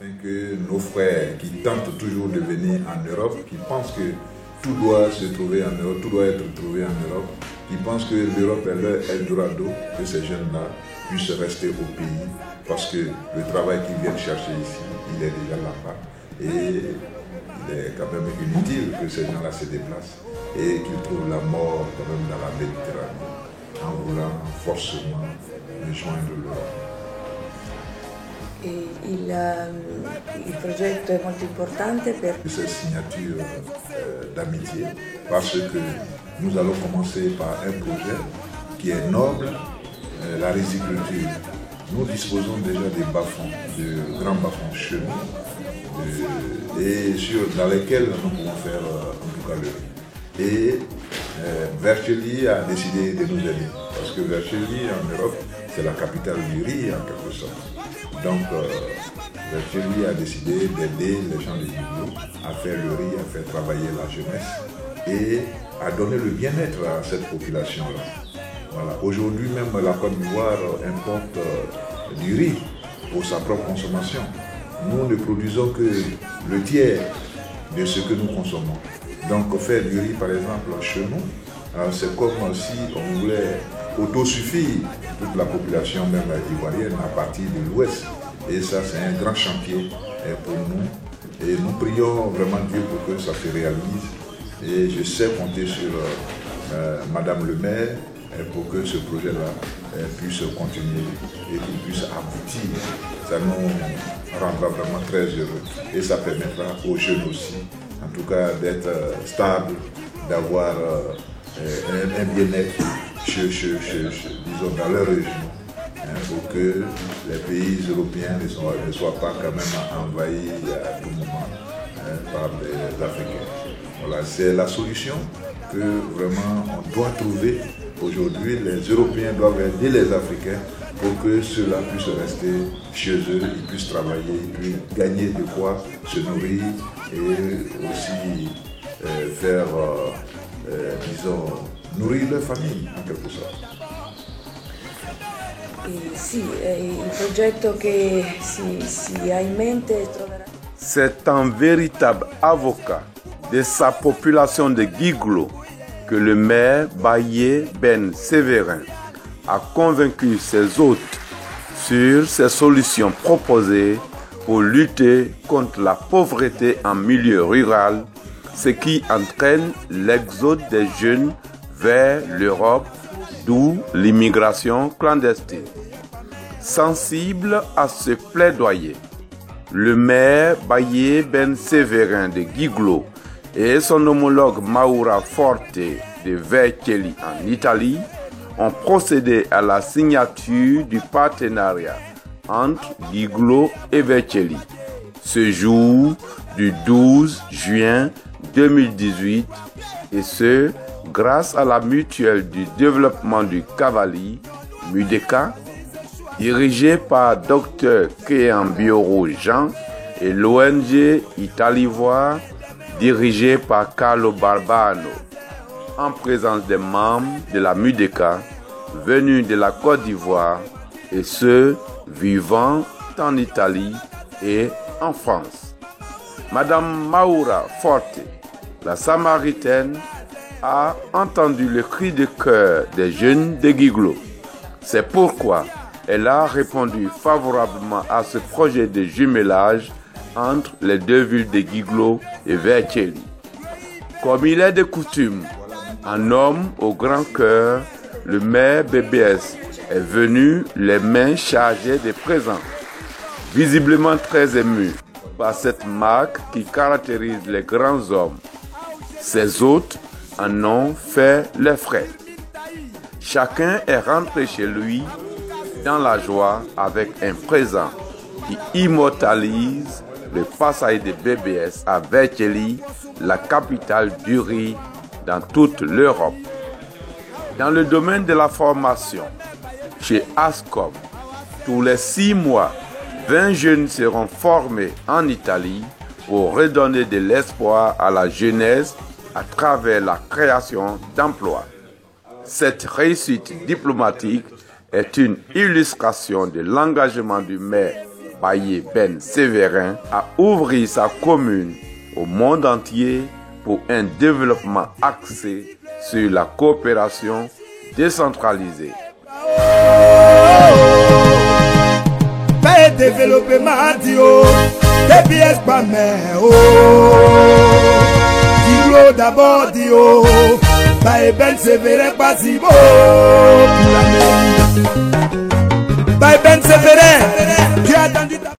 afin que nos frères qui tentent toujours de venir en Europe, qui pensent que tout doit se trouver en Europe, tout doit être trouvé en Europe, qui pensent que l'Europe est leur Eldorado, que ces jeunes-là puissent rester au pays parce que le travail qu'ils viennent chercher ici, il est déjà là-bas. Et il est quand même inutile que ces gens-là se déplacent et qu'ils trouvent la mort quand même dans la Méditerranée en voulant forcément rejoindre l'Europe. Il progetto è molto importante per Cette signature d'amitié parce que nous allons commencer par un projet qui est noble, la riziculture. Nous disposons déjà des bas-fonds, de grands bas-fonds chez nous et dans lesquels nous pouvons faire en tout cas le riz. Et Vercelli a décidé de nous aider parce que Vercelli en Europe c'est la capitale du riz en quelque sorte. Donc Vercelli a décidé d'aider les gens de Giglo à faire le riz, à faire travailler la jeunesse et à donner le bien-être à cette population-là. Voilà. Aujourd'hui même la Côte d'Ivoire importe du riz pour sa propre consommation. Nous ne produisons que le tiers de ce que nous consommons. Donc faire du riz par exemple chez nous, c'est comme si on voulait autosuffire toute la population même ivoirienne à partir de l'Ouest. Et ça c'est un grand chantier pour nous. Et nous prions vraiment Dieu pour que ça se réalise. Et je sais compter sur Madame le maire pour que ce projet-là puisse continuer et qu'il puisse aboutir. Ça nous rendra vraiment très heureux et ça permettra aux jeunes aussi, en tout cas, d'être stables, d'avoir un bien-être disons, dans leur région, pour que les pays européens ne soient pas quand même envahis à tout moment par les Africains. Voilà, c'est la solution que vraiment on doit trouver. Aujourd'hui, les Européens doivent aider les Africains pour que ceux-là puissent rester chez eux, ils puissent travailler, ils puissent gagner de quoi se nourrir et aussi faire, disons, nourrir leur famille en quelque sorte. Il progetto che si ha in mente troverà. C'est un véritable avocat de sa population de Giglo que le maire Baye Ben Séverin a convaincu ses hôtes sur ces solutions proposées pour lutter contre la pauvreté en milieu rural, ce qui entraîne l'exode des jeunes vers l'Europe, d'où l'immigration clandestine. Sensible à ce plaidoyer, le maire Baye Ben Séverin de Giglo et son homologue Maura Forte de Vercelli en Italie ont procédé à la signature du partenariat entre Giglo et Vercelli ce jour du 12 juin 2018 et ce grâce à la mutuelle du développement du Cavali, MUDECA, dirigée par Dr Kéambioro Jean et l'ONG Italivoire dirigée par Carlo Barbano, en présence des membres de la MUDECA venus de la Côte d'Ivoire et ceux vivant en Italie et en France. Madame Maura Forte, la Samaritaine, a entendu le cri de cœur des jeunes de Giglo. C'est pourquoi elle a répondu favorablement à ce projet de jumelage entre les deux villes de Giglo et Vercelli. Comme il est de coutume, un homme au grand cœur, le maire BBS est venu les mains chargées de présents, visiblement très ému par cette marque qui caractérise les grands hommes. Ses hôtes en ont fait les frais. Chacun est rentré chez lui dans la joie avec un présent qui immortalise le passage de BBS à Vercelli, la capitale du riz dans toute l'Europe. Dans le domaine de la formation, chez ASCOM, tous les 6 mois, 20 jeunes seront formés en Italie pour redonner de l'espoir à la jeunesse à travers la création d'emplois. Cette réussite diplomatique est une illustration de l'engagement du maire Baye Ben Séverin a ouvert sa commune au monde entier pour un développement axé sur la coopération décentralisée. Développement d'abord dio Baye Ben Séverin Baye Ben Séverin